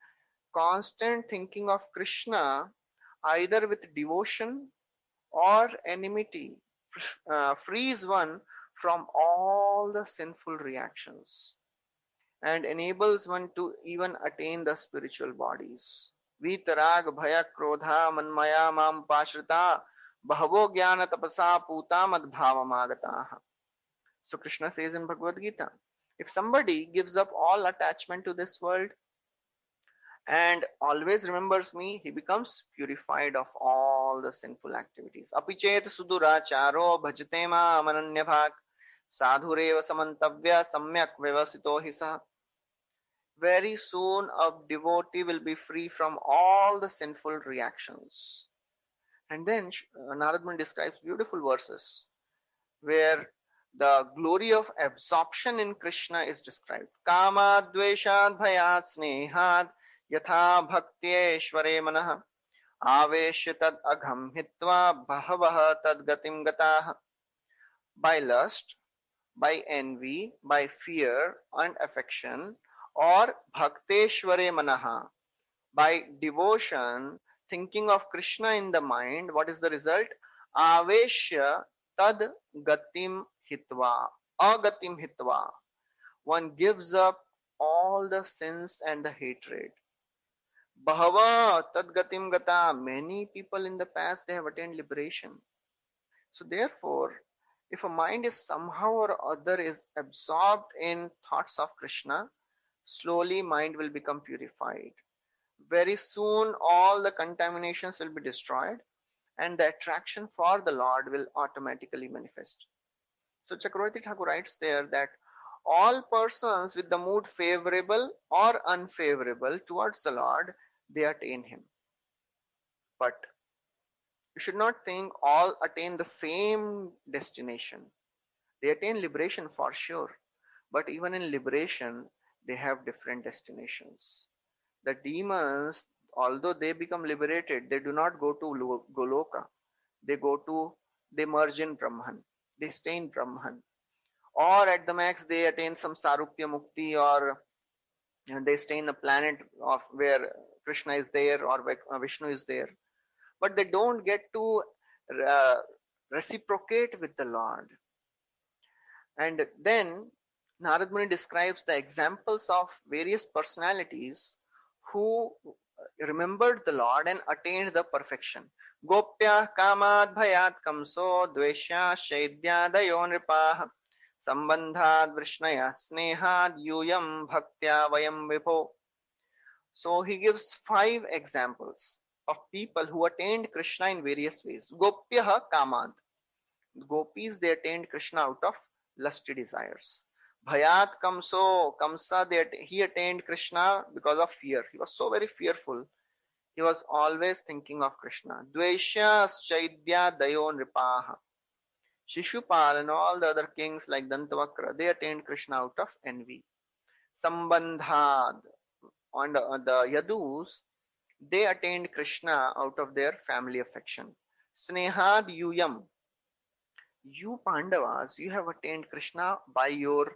constant thinking of Krishna, either with devotion or enmity, frees one from all the sinful reactions and enables one to even attain the spiritual bodies. Vitarag bhaya krodha manmaya mam pashrita bahavo jnana tapasa puta mad bhavamagataha. So Krishna says in Bhagavad Gita, if somebody gives up all attachment to this world and always remembers me, he becomes purified of all the sinful activities. Apichet suduracharo bhajate ma amananyabhak sadhureva samantavya samyak vyavasito hi sah. Very soon a devotee will be free from all the sinful reactions. And then Narad Muni describes beautiful verses where the glory of absorption in Krishna is described. Kama dveshad bhayat snehad yatha bhaktyeshware manah aveshya tad agham hitva bhavah tad gatim gatah. By lust, by envy, by fear and affection, or bhakteshware manaha, by devotion, thinking of Krishna in the mind, what is the result? Aveshya tad gatim hitva. Agatim hitva. One gives up all the sins and the hatred. Bahava tad gatim gata. Many people in the past, they have attained liberation. So therefore, if a mind is somehow or other is absorbed in thoughts of Krishna, slowly mind will become purified. Very soon all the contaminations will be destroyed and the attraction for the Lord will automatically manifest. So Chakravarti Thakur writes there that all persons with the mood favorable or unfavorable towards the Lord, they attain him. But you should not think all attain the same destination. They attain liberation for sure, but even in liberation, they have different destinations. The demons, although they become liberated, they do not go to Goloka. They merge in Brahman. They stay in Brahman. Or at the max, they attain some Sarupya Mukti, or they stay in a planet of where Krishna is there or Vishnu is there. But they don't get to uh, reciprocate with the Lord. And then Narad Muni describes the examples of various personalities who remembered the Lord and attained the perfection. Gopya kamad bhayat kamso dveshya shaidyadayo nripah sambandhad vrishnaya snehad yuyam bhaktya vayam vibho. So he gives 5 examples of people who attained Krishna in various ways. Gopya kamad. Gopis, they attained Krishna out of lusty desires. Bhayat Kamsa, he attained Krishna because of fear. He was so very fearful. He was always thinking of Krishna. Dveshya Chaidya Dayo Nripaha. Shishupal and all the other kings like Dantavakra, they attained Krishna out of envy. Sambandhad, and the Yadus, they attained Krishna out of their family affection. Snehad Yuyam, you Pandavas, you have attained Krishna by your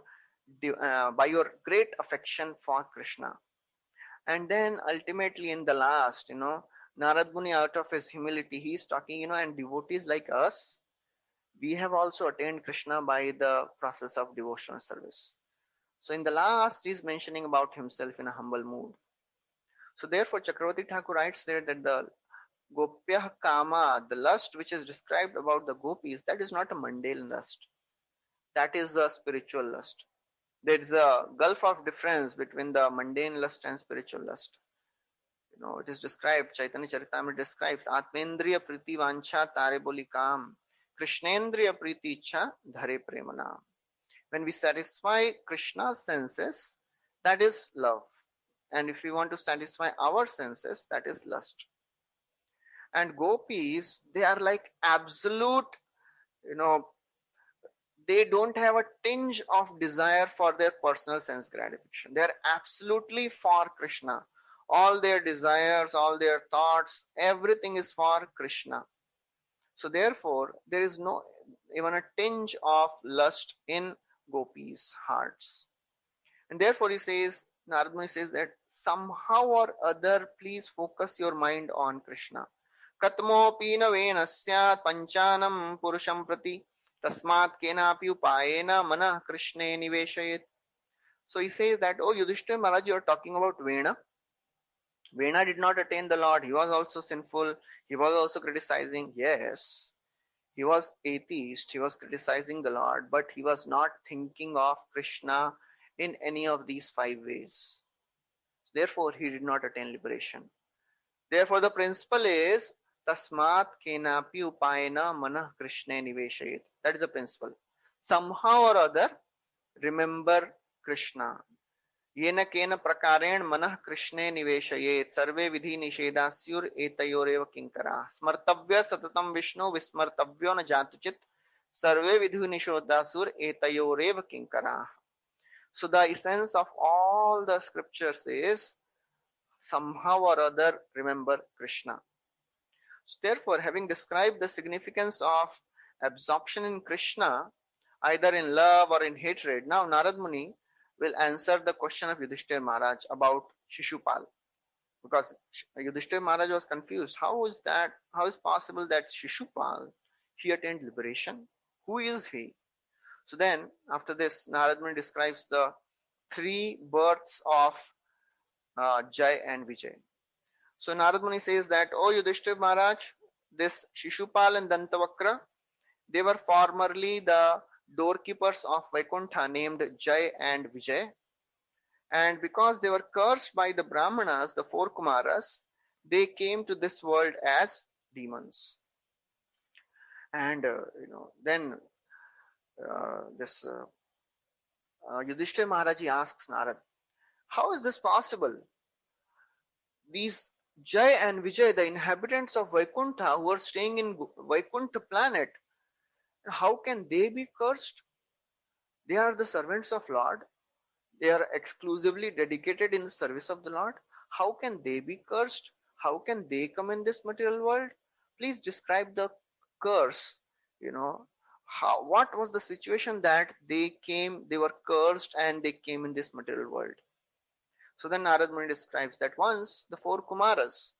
great affection for Krishna. And then ultimately in the last, Narad Muni, out of his humility, he is talking, and devotees like us, we have also attained Krishna by the process of devotional service. So in the last, he is mentioning about himself in a humble mood. So therefore, Chakravarti Thakur writes there that the Gopya Kama, the lust which is described about the gopis, that is not a mundane lust. That is a spiritual lust. There is a gulf of difference between the mundane lust and spiritual lust. It is described, Chaitanya Charitamrita describes, Atmendriya Priti Vancha Tare Boli Kam, Krishnendriya Priti Ichha Dhare Premana. When we satisfy Krishna's senses, that is love. And if we want to satisfy our senses, that is lust. And gopis, they are like absolute, they don't have a tinge of desire for their personal sense gratification. They are absolutely for Krishna. All their desires, all their thoughts, everything is for Krishna. So therefore, there is no even a tinge of lust in gopis' hearts. And therefore he says, Narad Muni says that somehow or other, please focus your mind on Krishna. Katmopi na venasyat panchanam purusham prati tasmat kenapi upayena manah Krishne niveshayet. So he says that, oh Yudhishthira Maharaj, you are talking about Vena. Vena did not attain the Lord. He was also sinful. He was also criticizing. Yes, he was atheist. He was criticizing the Lord, but he was not thinking of Krishna in any of these 5 ways. Therefore, he did not attain liberation. Therefore, the principle is tasmat kenapi upayena manah krishne niveshayet. That is the principle. Somehow or other, remember Krishna. येन केन प्रकारेण मनः कृष्णे निवेशयेत् सर्वे विधि निषेधास्युर एतयोरेव किंकराः स्मर्तव्य सततं विष्णु विस्मर्तव्यो न जातुचित् सर्वे विधि निषेधासुर एतयोरेव किंकराः. So the essence of all the scriptures is somehow or other remember Krishna. So therefore, having described the significance of absorption in Krishna, either in love or in hatred, now Narad Muni will answer the question of Yudhishthir Maharaj about Shishupal. Because Yudhishthir Maharaj was confused. How is possible that Shishupal, he attained liberation? Who is he? So then, after this, Narad Muni describes the three births of Jai and Vijay. So Narad Muni says that, O Yudhishthir Maharaj, this Shishupal and Dantavakra, they were formerly the doorkeepers of Vaikuntha named Jai and Vijay. And because they were cursed by the Brahmanas, the four Kumaras, they came to this world as demons. And then this Yudhishthir Maharaj asks Narad, how is this possible? These Jai and Vijay, the inhabitants of Vaikuntha who are staying in Vaikuntha planet, how can they be cursed? They are the servants of Lord. They are exclusively dedicated in the service of the Lord. How can they be cursed? How can they come in this material world? Please describe the curse. What was the situation that they were cursed and they came in this material world? So then Narad Muni describes that once the four Kumaras,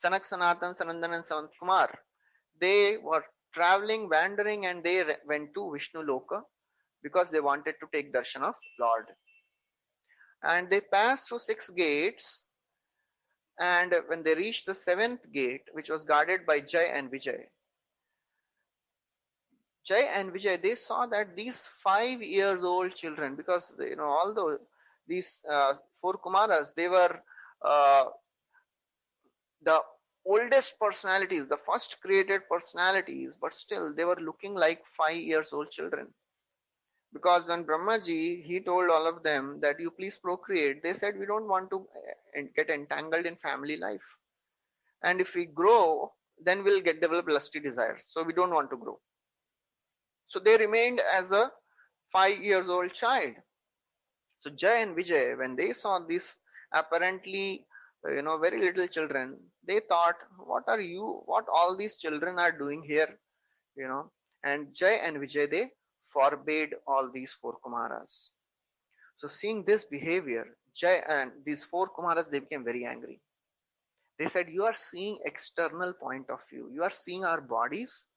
Sanak, Sanatan, Sanandan and Sant Kumar, they were traveling, wandering, and they went to Vishnu Loka because they wanted to take darshan of Lord. And they passed through 6 gates, and when they reached the 7th gate, which was guarded by Jai and Vijay, they saw that these 5 years old children, because although these 4 Kumaras, they were the oldest personalities, the first created personalities, but still they were looking like 5 years old children. Because when Brahmaji, he told all of them that you please procreate, they said we don't want to get entangled in family life. And if we grow, then we'll develop lusty desires. So we don't want to grow. So they remained as a 5 years old child. So Jai and Vijay, when they saw these apparently very little children, they thought, what all these children are doing here? And Jai and Vijay, they forbade all these 4 Kumaras. So seeing this behavior, Jai and these 4 Kumaras, they became very angry. They said, you are seeing external point of view. You are seeing our bodies.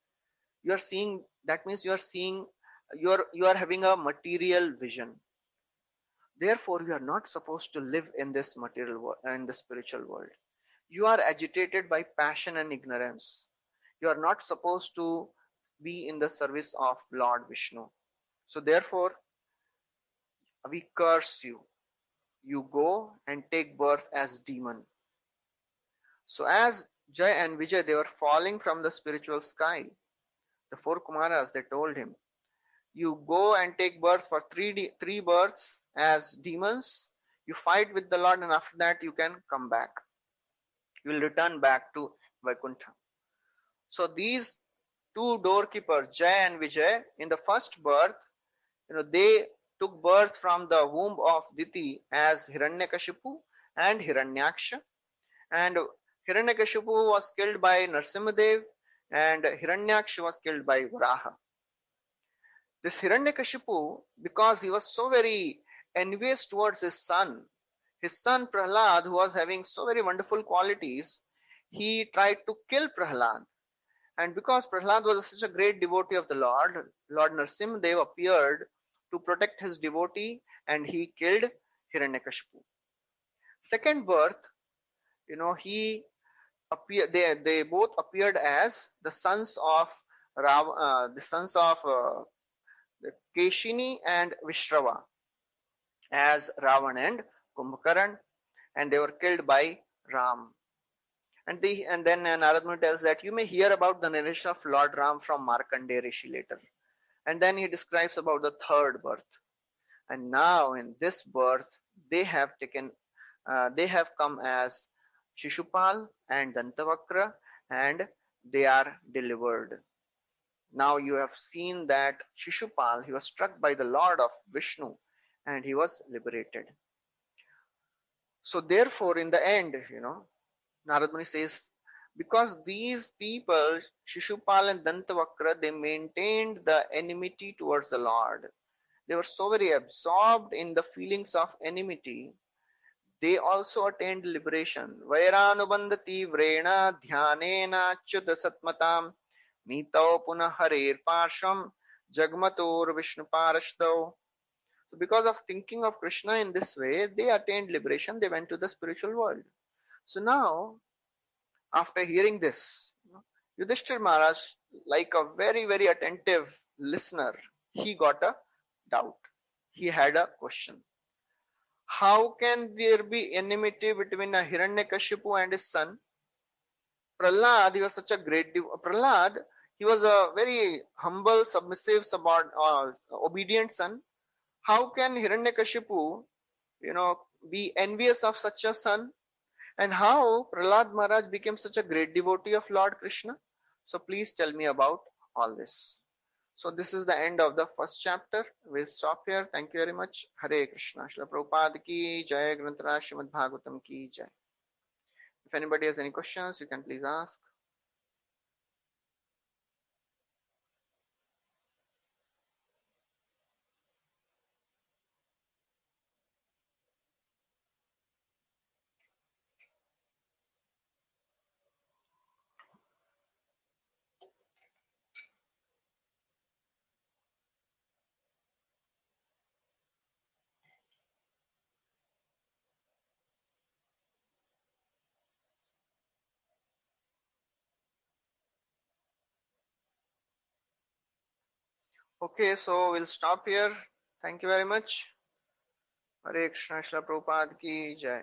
You are seeing, that means you are having a material vision. Therefore, you are not supposed to live in this material world, in the spiritual world. You are agitated by passion and ignorance. You are not supposed to be in the service of Lord Vishnu. So therefore, we curse you. You go and take birth as demon. So as Jai and Vijay, they were falling from the spiritual sky, the 4 Kumaras, they told him, you go and take birth for 3 births as demons. You fight with the Lord, and after that you can come back. You will return back to Vaikuntha. So these 2 doorkeepers, Jai and Vijay, in the first birth, they took birth from the womb of Diti as Hiranyakashipu and Hiranyaksha. And Hiranyakashipu was killed by Narsimhadev, and Hiranyaksha was killed by Varaha. This Hiranyakashipu, because he was so very envious towards his son Prahlad, who was having so very wonderful qualities, he tried to kill Prahlad. And because Prahlad was such a great devotee of the Lord Narsimhadev appeared to protect his devotee, and he killed Hiranyakashipu. Second birth, he appeared. They both appeared as the sons of Keshini and Vishrava, as Ravan and Kumbhakaran. and they were killed by Ram. And then Narad Muni tells that you may hear about the narration of Lord Ram from Markandeya Rishi later. And then he describes about the third birth. And now in this birth, they have taken, they have come as Shishupal and Dantavakra, and they are delivered. Now you have seen that Shishupal, he was struck by the Lord of Vishnu, and he was liberated. So therefore, in the end, Narad Muni says, because these people, Shishupal and Dantavakra, they maintained the enmity towards the Lord. They were so very absorbed in the feelings of enmity. They also attained liberation. Vairanubandati vrena dhyanena chuda satmatam mitau punah harer parsham jagmatur vishnu parashtav. So because of thinking of Krishna in this way, they attained liberation. They went to the spiritual world. So now, after hearing this, Yudhishthir Maharaj, like a very, very attentive listener, he got a doubt. He had a question. How can there be enmity between a Hiranyakashipu and his son? Prahlad, he was such a great Prahlad, he was a very humble, submissive, obedient son. How can Hiranyakashipu, be envious of such a son? And how Prahlad Maharaj became such a great devotee of Lord Krishna? So please tell me about all this. So this is the end of the first chapter. We'll stop here. Thank you very much. Hare Krishna. Srila Prabhupada ki jai. Granthara Srimad Bhagavatam ki jai. If anybody has any questions, you can please ask. Okay, so we'll stop here. Thank you very much. Hare Krishna. Srila Prabhupada ki jai.